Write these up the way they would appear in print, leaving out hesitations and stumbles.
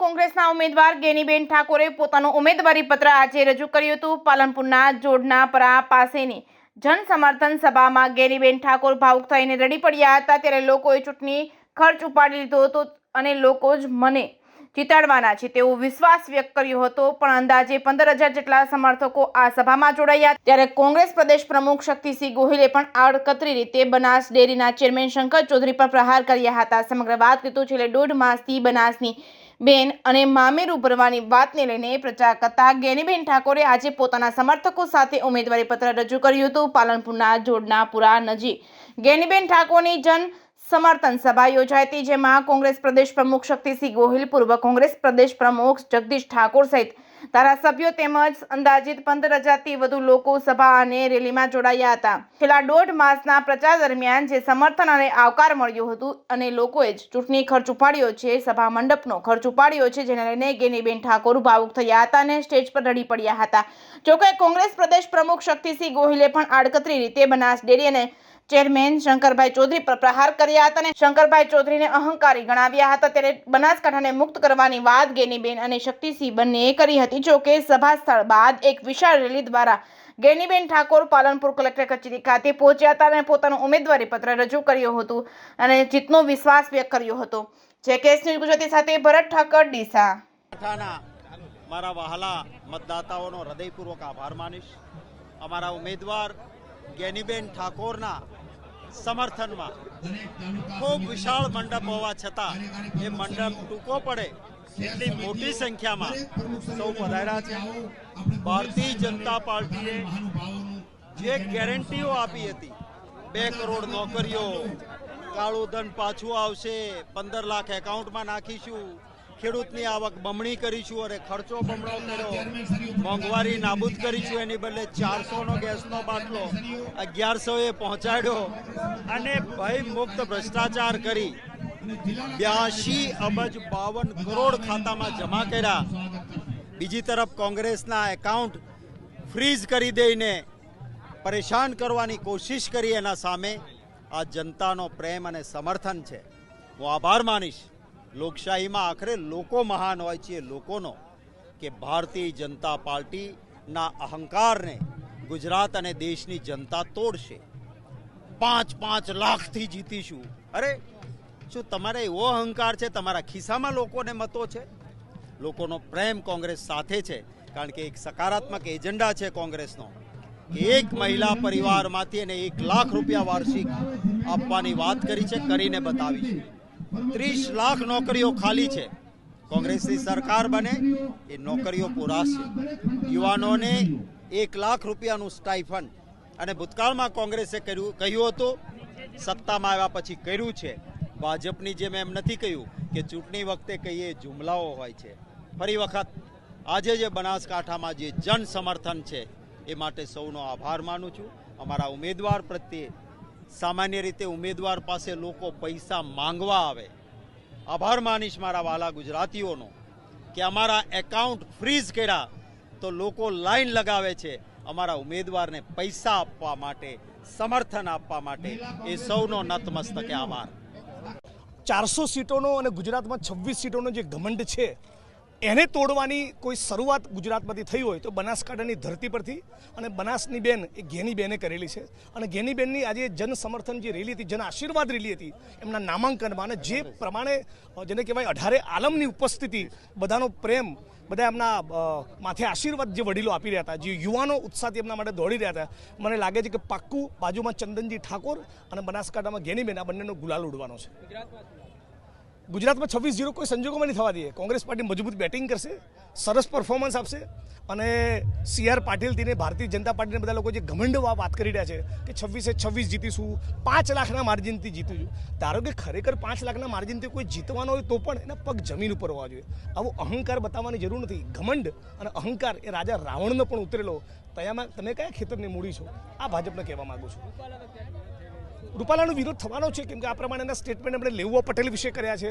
કોંગ્રેસના ઉમેદવાર ગેનીબેન ઠાકોરે પોતાનું ઉમેદવારી પત્ર આજે રજૂ કર્યું હતું। પાલનપુરના જોડનાપરા પાસેની જનસમર્થન સભામાં ગેનીબેન ઠાકોર ભાવુક થઈને રડી પડ્યા હતા। ત્યારે લોકોએ ચૂંટણી ખર્ચ ઉપાડી લીધો હતો અને લોકો જ મને જીતાડવાના છે તેવો વિશ્વાસ વ્યક્ત કર્યો હતો। પણ અંદાજે 15,000 જેટલા સમર્થકો આ સભામાં જોડાયા। ત્યારે કોંગ્રેસ પ્રદેશ પ્રમુખ શક્તિસિંહ ગોહિલે પણ આડકતરી રીતે બનાસ ડેરીના ચેરમેન શંકર ચૌધરી પર પ્રહાર કર્યા હતા। સમગ્ર વાત કીધું છેલ્લે 1.5 માસથી બનાસની બેન અને મામેરું ભરવાની વાતને લઈને પ્રચાર કરતા ગેનીબેન ઠાકોરે આજે પોતાના સમર્થકો સાથે ઉમેદવારી પત્ર રજૂ કર્યું હતું। પાલનપુરના જોડનાપુરા નજીક ગેનીબેન ઠાકોરની જન સમર્થન સભા યોજાઈ હતી, જેમાં કોંગ્રેસ પ્રદેશ પ્રમુખ શક્તિસિંહ ગોહિલ, પૂર્વ કોંગ્રેસ પ્રદેશ પ્રમુખ જગદીશ ઠાકોર સહિત ધારાસભ્યો તેમજ અંદાજિત 15,000થી વધુ લોકો સભા અને રેલીમાં જોડાયા હતા। છેલ્લા 1.5 માસના પ્રચાર દરમિયાન જે સમર્થન અને આવકાર મળ્યું હતું અને લોકોએ જ ચૂંટણી ખર્ચ ઉપાડ્યો છે, સભા મંડપનો ખર્ચ ઉપાડ્યો છે, જેને લઈને ગેનીબેન ઠાકોર ભાવુક થયા હતા અને સ્ટેજ પર રડી પડ્યા હતા। જોકે કોંગ્રેસ પ્રદેશ પ્રમુખ શક્તિસિંહ ગોહિલે પણ આડકતરી રીતે બનાસ ડેરી અને ચેરમેન શંકરભાઈ ચૌધરી પર પ્રહાર કર્યા હતા અને શંકરભાઈ ચૌધરીને અહંકારી ગણાવ્યા હતા। ત્યારે બનાસકાંઠાને મુક્ત કરવાની વાત ગેનીબેન અને શક્તિસિંહ બંનેએ કરી હતી। જોકે સભા સ્થળ બાદ એક વિશાળ રેલી દ્વારા ગેનીબેન ઠાકોર પાલનપુર કલેક્ટર કચેરી ખાતે પહોંચ્યા હતા અને પોતાનું ઉમેદવારી પત્ર રજૂ કર્યું હતું અને જીતનો વિશ્વાસ વ્યક્ત કર્યો હતો। જેકેએસ ન્યૂઝ ગુજરાતી સાથે ભરત ઠાકર, ડીસા। મારા વહાલા મતદાતાઓનો હૃદયપૂર્વક આભાર માનીશ। અમારા ઉમેદવાર ગેનીબેન ઠાકોરના સમર્થનમાં ખૂબ વિશાળ મંડપ હોવા છતાં એ મંડપ ટૂંકો પડે એટલી મોટી સંખ્યામાં સૌ પધાર્યા છે। ભારતીય જનતા પાર્ટીએ જે ગેરંટીઓ આપી હતી, 2 કરોડ નોકરીઓ, કાળું ધન પાછું આવશે, 15 લાખ એકાઉન્ટમાં નાખીશું, ખેડૂતની આવક બમણી કરીશું અને ખર્ચો બમણો કર્યો, મોંઘવારી નાબૂદ કરીશું, એની બદલે 400નો ગેસનો બાટલો 1100એ પહોંચાડ્યો અને ભય મુક્ત ભ્રષ્ટાચાર કરી 82 અબજ 52 કરોડ ખાતામાં જમા કર્યા। બીજી તરફ કોંગ્રેસના એકાઉન્ટ ફ્રીઝ કરી દઈને પરેશાન કરવાની કોશિશ કરી। એના સામે આ જનતાનો પ્રેમ અને સમર્થન છે। હું આભાર માનીશ। લોકશાહીમાં આખરે લોકો મહાન હોય છે, લોકોનો, કે ભારતીય જનતા પાર્ટીના અહંકારને ગુજરાત અને દેશની જનતા તોડશે। 5 લાખથી જીતીશું। અરે શું તમારે એવો અહંકાર છે? તમારા ખિસ્સામાં લોકોને મતો છે? લોકોનો પ્રેમ કોંગ્રેસ સાથે છે, કારણ કે એક સકારાત્મક એજન્ડા છે કોંગ્રેસનો કે એક મહિલા પરિવારમાંથી એને 1 લાખ રૂપિયા વાર્ષિક આપવાની વાત કરી છે, કરીને બતાવી છે। 30 લાખ નોકરીઓ ખાલી છે। કોંગ્રેસની સરકાર બને એ નોકરીઓ પૂરાશે। યુવાનોને 1 લાખ રૂપિયાનું સ્ટાઇફંડ, અને ભૂતકાળમાં કોંગ્રેસે કહ્યું હતું, સત્તામાં આવ્યા પછી કર્યું છે। ભાજપની જેમ એમ નથી કહ્યું કે ચૂંટણી વખતે કહીએ જુમલાઓ હોય છે। ફરી વખત આજે જે બનાસકાંઠામાં જે જન સમર્થન છે એ માટે સૌનો આભાર માનું છું। અમારા ઉમેદવાર પ્રત્યે સામાન્ય રીતે ઉમેદવાર પાસે લોકો પૈસા માંગવા આવે, આભાર માનીશ મારા વાલા ગુજરાતીઓનો કે અમારા એકાઉન્ટ ફ્રીઝ કર્યા તો લોકો લાઈન લગાવે છે અમારા ઉમેદવારને પૈસા આપવા માટે, સમર્થન આપવા માટે। એ સૌનો નતમસ્તકે આભાર। 400 સીટોનો અને ગુજરાતમાં 26 સીટોનો જે ઘમંડ છે એને તોડવાની કોઈ શરૂઆત ગુજરાતમાંથી થઈ હોય તો બનાસકાંઠાની ધરતી પરથી, અને બનાસની બેન એ ગેનીબેને કરેલી છે। અને ગેનીબેનની આજે જન સમર્થન જે રેલી હતી, જન આશીર્વાદ રેલી હતી એમના નામાંકનમાં, અને જે પ્રમાણે જેને કહેવાય 18 આલમની ઉપસ્થિતિ, બધાનો પ્રેમ, બધા એમના માથે આશીર્વાદ જે વડીલો આપી રહ્યા હતા, જે યુવાનો ઉત્સાહથી એમના માટે દોડી રહ્યા હતા, મને લાગે છે કે પાક્કું બાજુમાં ચંદનજી ઠાકોર અને બનાસકાંઠામાં ગેનીબેન આ બંનેનો ગુલાલ ઉડવાનો છે। ગુજરાતમાં 26-0 કોઈ સંજોગોમાં નહીં થવા દઈએ। કોંગ્રેસ પાર્ટી મજબૂત બેટિંગ કરશે, સરસ પરફોર્મન્સ આપશે, અને CR પાટીલથી ભારતીય જનતા પાર્ટીના બધા લોકો જે ઘમંડ વાત કરી રહ્યા છે કે 26-26 જીતીશું, 5 લાખના માર્જિનથી જીતીશું। ધારો કે ખરેખર 5 લાખના માર્જિનથી કોઈ જીતવાનો હોય તો પણ એના પગ જમીન ઉપર હોવા જોઈએ। આવો અહંકાર બતાવવાની જરૂર નથી। ઘમંડ અને અહંકાર એ રાજા રાવણનો પણ ઉતરેલો। તયામાં તમે કયા ખેતરની મૂડી છો? આ ભાજપને કહેવા માગું છું। રૂપાલાનો વિરોધ થવાનો છે, કેમ કે આ પ્રમાણેના સ્ટેટમેન્ટ આપણે લેઉવા પટેલ વિશે કર્યા છે,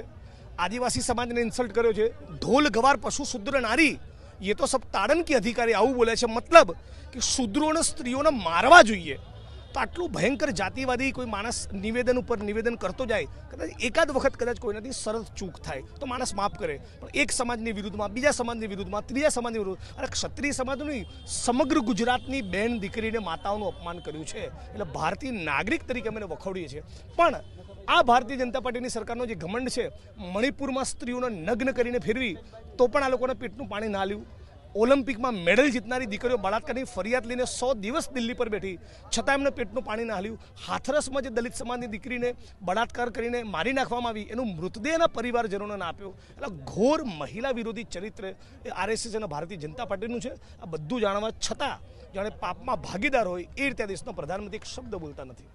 આદિવાસી સમાજને ઇન્સલ્ટ કર્યો છે, ઢોલ ગવાર પશુ શુદ્ર નારી ये तो सब ताड़न की अधिकारी આવું બોલે છે। મતલબ કે શુદ્રોને સ્ત્રીઓને મારવા જોઈએ। તો આટલું ભયંકર જાતિવાદી કોઈ માણસ નિવેદન ઉપર નિવેદન કરતો જાય, કદાચ એકાદ વખત કદાચ કોઈનાથી સરળ ચૂક થાય તો માણસ માફ કરે, પણ એક સમાજની વિરુદ્ધમાં, બીજા સમાજની વિરુદ્ધમાં, ત્રીજા સમાજની વિરુદ્ધ, અને ક્ષત્રિય સમાજનું નહીં, સમગ્ર ગુજરાતની બેન દીકરીને માતાઓનું અપમાન કર્યું છે. એટલે ભારતીય નાગરિક તરીકે અમે વખોડીએ છીએ. પણ આ ભારતીય જનતા પાર્ટીની સરકારનો જે ઘમંડ છે, મણિપુરમાં સ્ત્રીઓને નગ્ન કરીને ફેરવી તો પણ આ લોકોને પેટનું પાણી ના લ્યું. ઓલિમ્પિકમાં મેડલ જીતનારી દીકરીઓ બળાત્કારની ફરિયાદ લઈને 100 દિવસ દિલ્હી પર બેઠી, છતાં એમને પેટનું પાણી ના હાલ્યું. હાથરસમાં જે દલિત સમાજની દીકરીને બળાત્કાર કરીને મારી નાખવામાં આવી, એનું મૃતદેહના પરિવારજનોને ના આપ્યો. એટલે ઘોર મહિલા વિરોધી ચરિત્ર એ આરએસએસ અને ભારતીય જનતા પાર્ટીનું છે. આ બધું જાણવા છતાં જાણે પાપમાં ભાગીદાર હોય એ રીતે દેશના પ્રધાનમંત્રી એક શબ્દ બોલતા નથી.